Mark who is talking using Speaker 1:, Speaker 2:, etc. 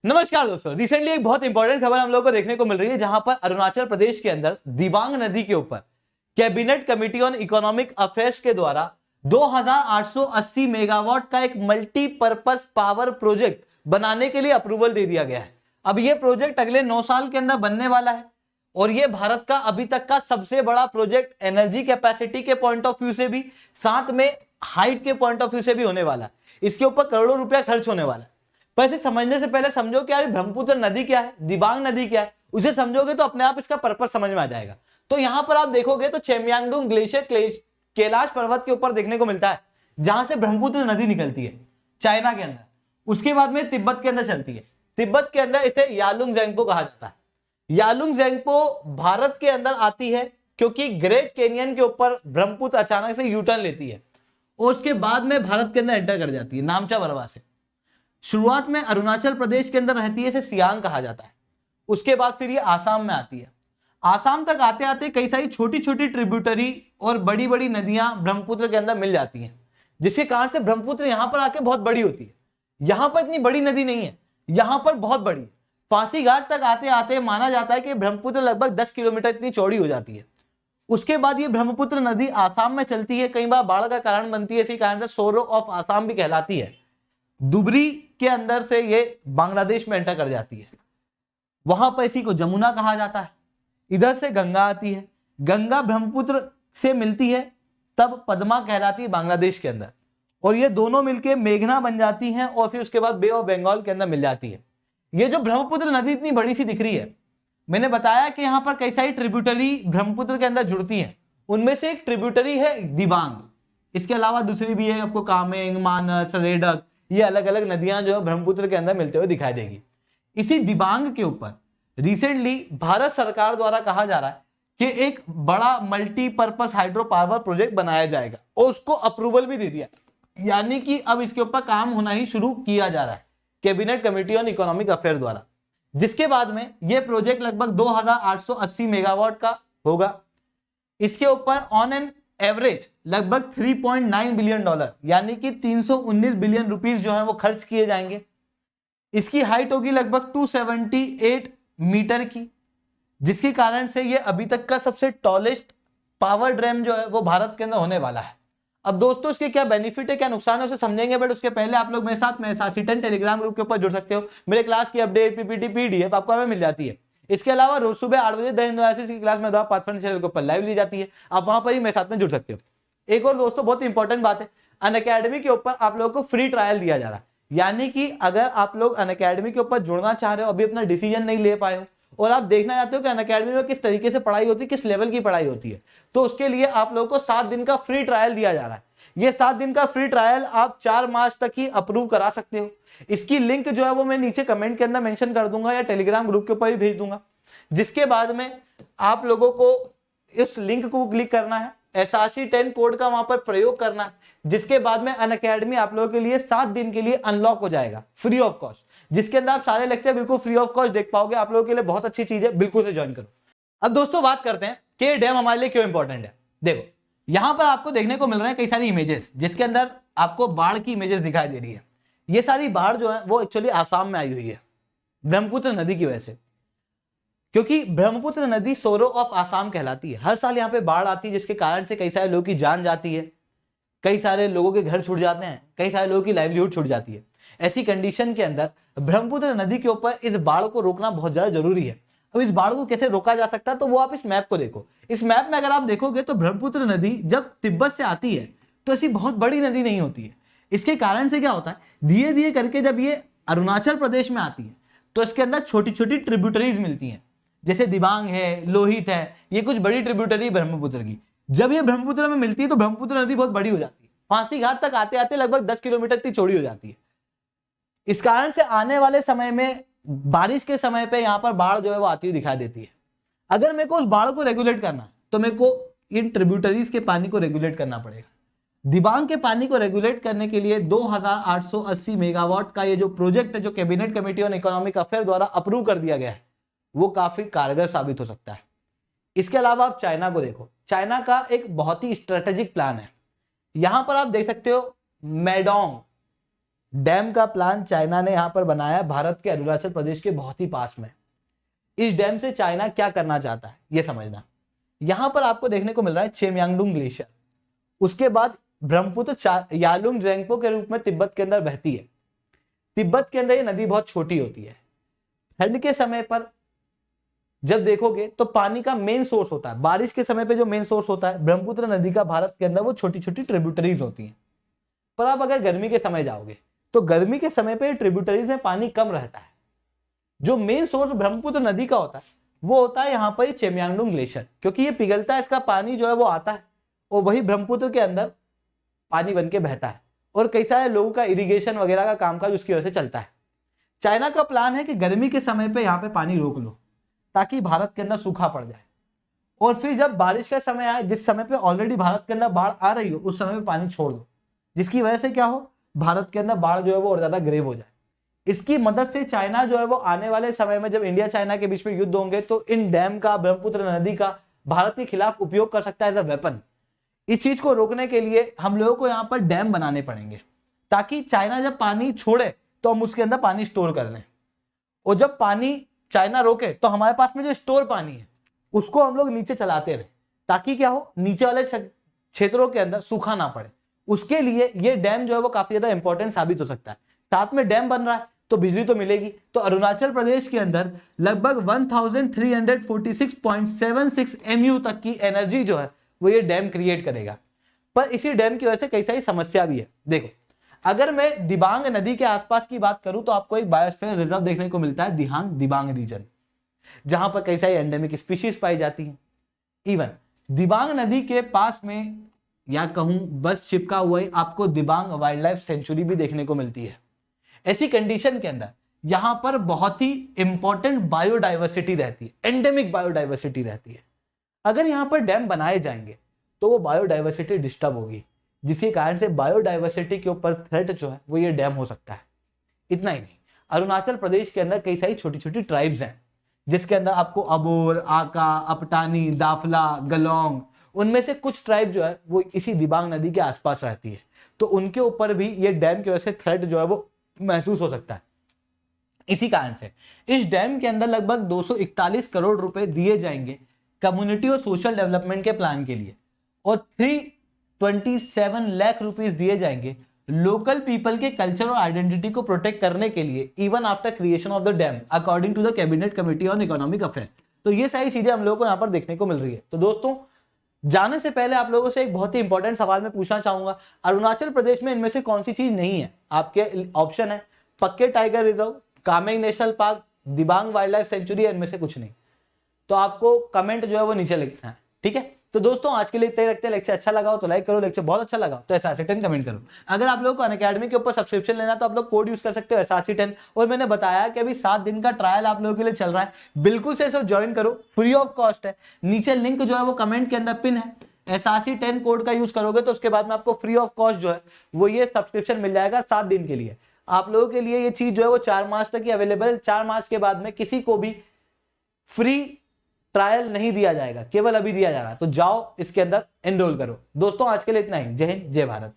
Speaker 1: नमस्कार दोस्तों, रिसेंटली एक बहुत इंपॉर्टेंट खबर हम लोग को देखने को मिल रही है जहां पर अरुणाचल प्रदेश के अंदर दिबांग नदी के ऊपर cabinet committee on economic affairs के द्वारा 2880 मेगावाट का एक मल्टीपर्पस पावर प्रोजेक्ट बनाने के लिए अप्रूवल दे दिया गया है। अब यह प्रोजेक्ट अगले 9 साल के अंदर बनने वाला है और यह भारत का अभी तक का सबसे बड़ा प्रोजेक्ट एनर्जी कैपेसिटी के पॉइंट ऑफ व्यू से भी, साथ में हाइट के पॉइंट ऑफ व्यू से भी होने वाला है। इसके ऊपर करोड़ों रुपया खर्च होने वाला है। पर इसे समझने से पहले समझो कि यार ब्रह्मपुत्र नदी क्या है, दिबांग नदी क्या है। उसे समझोगे तो अपने आप इसका पर्पस समझ में आ जाएगा। तो यहां पर आप देखोगे तो चेमयांगडुंग ग्लेशियर कैलाश पर्वत के ऊपर देखने को मिलता है, जहां से ब्रह्मपुत्र नदी निकलती है चाइना के अंदर। उसके बाद में तिब्बत के अंदर चलती है। तिब्बत के अंदर इसे यालुंग जेंगपो कहा जाता है। यालुंग जेंगपो भारत के अंदर आती है क्योंकि ग्रेट कैनियन के ऊपर ब्रह्मपुत्र अचानक से यू टर्न लेती है और उसके बाद में भारत के अंदर एंटर कर जाती है नामचा बरवा से। शुरुआत में अरुणाचल प्रदेश के अंदर रहती है, इसे सियांग कहा जाता है। उसके बाद फिर ये आसाम में आती है। आसाम तक आते आते कई सारी छोटी छोटी ट्रिब्यूटरी और बड़ी बड़ी नदियां ब्रह्मपुत्र के अंदर मिल जाती हैं, जिसके कारण से ब्रह्मपुत्र यहां पर आके बहुत बड़ी होती है। यहां पर इतनी बड़ी नदी नहीं है, यहां पर बहुत बड़ी है। फांसी घाट तक आते आते माना जाता है कि ब्रह्मपुत्र लगभग 10 किलोमीटर इतनी चौड़ी हो जाती है। उसके बाद ये ब्रह्मपुत्र नदी आसाम में चलती है, कई बार बाढ़ का कारण बनती है, इसी कारण से सोरो ऑफ आसाम भी कहलाती है। दुबरी के अंदर से ये बांग्लादेश में एंटर कर जाती है। वहां पर इसी को जमुना कहा जाता है। इधर से गंगा आती है, गंगा ब्रह्मपुत्र से मिलती है, तब पद्मा कहलाती है बांग्लादेश के अंदर, और ये दोनों मिलके मेघना बन जाती हैं और फिर उसके बाद बे ऑफ बंगाल के अंदर मिल जाती है। ये जो ब्रह्मपुत्र नदी इतनी बड़ी सी दिख रही है, मैंने बताया कि यहां पर कई सारी ट्रिब्यूटरी ब्रह्मपुत्र के अंदर जुड़ती हैं। उनमें से एक ट्रिब्यूटरी है दिबांग। इसके अलावा दूसरी भी है, आपको कामेंग, मानस, रेडक, ये अलग अलग नदियां जो है ब्रह्मपुत्र के अंदर मिलते हुए दिखाई देगी। इसी दिबांग के ऊपर रिसेंटली भारत सरकार द्वारा कहा जा रहा है कि एक बड़ा मल्टीपर्पस हाइड्रो पावर प्रोजेक्ट बनाया जाएगा और उसको अप्रूवल भी दे दिया, यानी कि अब इसके ऊपर काम होना ही शुरू किया जा रहा है cabinet committee on economic affair द्वारा, जिसके बाद में यह प्रोजेक्ट लगभग 2880 मेगावाट का होगा। इसके ऊपर ऑन एन एवरेज लगभग 3.9 बिलियन डॉलर यानी कि 319 बिलियन रुपीस जो है वो खर्च किए जाएंगे। इसकी हाइट होगी लगभग 278 मीटर की, जिसके कारण से ये अभी तक का सबसे टॉलेस्ट पावर ड्रैम जो है वो भारत के अंदर होने वाला है। अब दोस्तों इसके क्या बेनिफिट है, क्या नुकसान है, उसे समझेंगे, बट उसके पहले आप लोग मेरे साथ में टेलीग्राम ग्रुप के ऊपर जुड़ सकते हो। मेरे क्लास की अपडेट, पीपीटी, पीडीएफ आपको हमें मिल जाती है। इसके अलावा रोज सुबह 8 बजे द की क्लास में पाथफाइंडर चैनल के ऊपर लाइव ली जाती है, आप वहां पर ही मेरे साथ में जुड़ सकते हो। एक और दोस्तों बहुत इंपॉर्टेंट बात है, अनअकैडमी के ऊपर आप लोगों को फ्री ट्रायल दिया जा रहा है, यानी कि अगर आप लोग अनअकैडमी के ऊपर जुड़ना चाह रहे हो, अभी अपना डिसीजन नहीं ले पाए हो और आप देखना चाहते हो कि अनअकैडमी में किस तरीके से पढ़ाई होती है, किस लेवल की पढ़ाई होती है, तो उसके लिए आप लोगों को 7 दिन का फ्री ट्रायल दिया जा रहा है। ये 7 दिन का फ्री ट्रायल आप 4 मार्च तक ही अप्रूव करा सकते हो। इसकी लिंक जो है वो मैं नीचे कमेंट के अंदर मेंशन कर दूंगा या टेलीग्राम ग्रुप के ऊपर भी भेज दूंगा, जिसके बाद में आप लोगों को इस लिंक को क्लिक करना है, SRC10 कोड का वहां पर प्रयोग करना है, जिसके बाद में अनअकैडमी आप लोगों के लिए 7 दिन के लिए अनलॉक हो जाएगा फ्री ऑफ कॉस्ट, जिसके अंदर आप सारे लेक्चर बिल्कुल फ्री ऑफ कॉस्ट देख पाओगे। आप लोगों के लिए बहुत अच्छी चीज है, बिल्कुल से ज्वाइन करो। अब दोस्तों बात करते हैं कि डैम हमारे लिए क्यों इंपॉर्टेंट है। देखो यहां पर आपको देखने को मिल रहे हैं कई सारी इमेजेस, जिसके अंदर आपको बाढ़ की इमेजेस दिखाई दे रही है। ये सारी बाढ़ जो है वो एक्चुअली आसाम में आई हुई है ब्रह्मपुत्र नदी की वजह से, क्योंकि ब्रह्मपुत्र नदी सोरो ऑफ आसाम कहलाती है। हर साल यहाँ पे बाढ़ आती है, जिसके कारण से कई सारे लोगों की जान जाती है, कई सारे लोगों के घर छूट जाते हैं, कई सारे लोगों की लाइवलीहुड छूट जाती है। ऐसी कंडीशन के अंदर ब्रह्मपुत्र नदी के ऊपर इस बाढ़ को रोकना बहुत ज्यादा जरूरी है। अब इस बाढ़ को कैसे रोका जा सकता है, तो वो आप इस मैप को देखो। इस मैप में अगर आप देखोगे तो ब्रह्मपुत्र नदी जब तिब्बत से आती है तो ऐसी बहुत बड़ी नदी नहीं होती है। इसके कारण से क्या होता है, धीरे धीरे करके जब ये अरुणाचल प्रदेश में आती है तो इसके अंदर छोटी छोटी ट्रिब्यूटरीज मिलती हैं, जैसे दिबांग है, लोहित है, ये कुछ बड़ी ट्रिब्यूटरी ब्रह्मपुत्र की। जब ये ब्रह्मपुत्र में मिलती है तो ब्रह्मपुत्र नदी बहुत बड़ी हो जाती है, फांसी घाट तक आते आते लगभग 10 किलोमीटर इतनी चौड़ी हो जाती है। इस कारण से आने वाले समय में बारिश के समय पे यहाँ पर बाढ़ जो है वो आती हुई दिखाई देती है। अगर मेरे को उस बाढ़ को रेगुलेट करना है तो मेरे को इन ट्रिब्यूटरीज के पानी को रेगुलेट करना पड़ेगा। दिबांग के पानी को रेगुलेट करने के लिए 2880 मेगावाट का ये जो प्रोजेक्ट है, जो cabinet committee on economic affair द्वारा अप्रूव कर दिया गया है, वो काफी कारगर साबित हो सकता है। इसके अलावा आप चाइना को देखो, चाइना का एक बहुत ही स्ट्रेटेजिक प्लान है। यहां पर आप देख सकते हो मेडोंग डैम का प्लान चाइना ने यहां पर बनाया भारत के अरुणाचल प्रदेश के बहुत ही पास में। इस डैम से चाइना क्या करना चाहता है ये समझना। यहां पर आपको देखने को मिल रहा है चेमयांगडुंग ग्लेशियर, उसके बाद ब्रह्मपुत्र यालुंग जेंगपो के रूप में तिब्बत के अंदर बहती है। तिब्बत के अंदर ये नदी बहुत छोटी होती है। ठंड के समय पर जब देखोगे तो पानी का मेन सोर्स होता है, बारिश के समय पे जो मेन सोर्स होता है ब्रह्मपुत्र नदी का भारत के अंदर, वो छोटी छोटी ट्रिब्यूटरीज होती हैं। पर आप अगर गर्मी के समय जाओगे तो गर्मी के समय पे ट्रिब्यूटरीज में पानी कम रहता है। जो मेन सोर्स ब्रह्मपुत्र नदी का होता है वो होता है यहाँ पर चेमयांगडुंग ग्लेशियर, क्योंकि ये पिघलता है, इसका पानी जो है वो आता है और वही ब्रह्मपुत्र के अंदर पानी बन के बहता है और कई सारे लोगों का इरिगेशन वगैरह का कामकाज उसकी वजह से चलता है। चाइना का प्लान है कि गर्मी के समय पे यहाँ पे पानी रोक लो ताकि भारत के अंदर सूखा पड़ जाए, और फिर जब बारिश का समय आए, जिस समय पे ऑलरेडी भारत के अंदर बाढ़ आ रही हो, उस समय पे पानी छोड़ दो, जिसकी वजह से क्या हो, भारत के अंदर बाढ़ जो है वो और ज्यादा ग्रेव हो जाए। इसकी मदद से चाइना जो है वो आने वाले समय में जब इंडिया चाइना के बीच में युद्ध होंगे तो इन डैम का, ब्रह्मपुत्र नदी का भारत के खिलाफ उपयोग कर सकता है एज अ वेपन। इस चीज को रोकने के लिए हम लोगों को यहाँ पर डैम बनाने पड़ेंगे ताकि चाइना जब पानी छोड़े तो हम उसके अंदर पानी स्टोर कर लें, और जब पानी चाइना रोके तो हमारे पास में जो स्टोर पानी है उसको हम लोग नीचे चलाते रहे, ताकि क्या हो, नीचे वाले क्षेत्रों के अंदर सूखा ना पड़े। उसके लिए ये डैम जो है वो काफी ज्यादा इंपॉर्टेंट साबित हो सकता है। साथ में डैम बन रहा है तो बिजली तो मिलेगी। तो अरुणाचल प्रदेश के अंदर लगभग 1346.76 MU तक की एनर्जी जो है वो ये डैम क्रिएट करेगा। पर इसी डैम की वजह से कई सारी समस्या भी है। देखो, अगर मैं दिबांग नदी के आसपास की बात करूं तो आपको एक बायोस्फीयर रिजर्व देखने को मिलता है, दिबांग रीजन, जहां पर कई सारी एंडेमिक स्पीशीज पाई जाती हैं। इवन दिबांग नदी के पास में या कहूं बस चिपका हुआ आपको दिबांग वाइल्ड लाइफ सेंचुरी भी देखने को मिलती है। ऐसी कंडीशन के अंदर यहां पर बहुत ही इंपॉर्टेंट बायोडाइवर्सिटी रहती है, एंडेमिक बायोडाइवर्सिटी रहती है। अगर यहां पर डैम बनाए जाएंगे तो वो बायोडाइवर्सिटी डिस्टर्ब होगी, जिसके कारण से बायोडाइवर्सिटी के ऊपर थ्रेट जो है वो ये डैम हो सकता है। इतना ही नहीं, अरुणाचल प्रदेश के अंदर कई सारी छोटी छोटी ट्राइब्स हैं, जिसके अंदर आपको अबोर, आका, अपटानी, दाफला, गलोंग, उनमें से कुछ ट्राइब जो है वो इसी दिबांग नदी के आसपास रहती है। तो उनके ऊपर भी ये डैम की वजह से थ्रेट जो है वो महसूस हो सकता है। इसी कारण से इस डैम के अंदर लगभग 241 करोड़ रुपए दिए जाएंगे कम्युनिटी और सोशल डेवलपमेंट के प्लान के लिए, और 327 लाख रुपीस दिए जाएंगे लोकल पीपल के कल्चर और आइडेंटिटी को प्रोटेक्ट करने के लिए, even after creation of the dam, according to the cabinet committee on economic affair. तो ये सारी चीजें हम लोगों को यहाँ पर देखने को मिल रही है। तो दोस्तों, जाने से पहले आप लोगों से एक बहुत ही इंपॉर्टेंट सवाल मैं पूछना चाहूंगा, अरुणाचल प्रदेश में इनमें से कौन सी चीज नहीं है? आपके ऑप्शन है पक्के tiger reserve, Kameng national park, Dibang wild life sanctuary, इनमें से कुछ नहीं। तो आपको कमेंट जो है वो नीचे लिखना है, ठीक है? तो दोस्तों, आज के लिए इतना ही रखते हैं। लेक्चर अच्छा लगा हो तो लाइक करो, लेक्चर बहुत अच्छा लगा तो SRC10 कमेंट करो। अगर आप लोगों को अनअकैडमी के ऊपर सब्सक्रिप्शन लेना तो आप लोग कोड यूज कर सकते हो SRC10। और मैंने बताया कि अभी 7 दिन का ट्रायल आप लोगों के लिए चल रहा है, बिल्कुल से सब ज्वाइन करो, फ्री ऑफ कॉस्ट है। नीचे लिंक जो है वो कमेंट के अंदर पिन है, SRC10 कोड का यूज करोगे तो उसके बाद में आपको फ्री ऑफ कॉस्ट जो है वो ये सब्सक्रिप्शन मिल जाएगा 7 दिन के लिए। आप लोगों के लिए ये चीज जो है वो 4 मार्च तक ही अवेलेबल। 4 मार्च के बाद में किसी को भी फ्री ट्रायल नहीं दिया जाएगा, केवल अभी दिया जा रहा है। तो जाओ इसके अंदर एनरोल करो। दोस्तों, आज के लिए इतना ही। जय हिंद, जय भारत।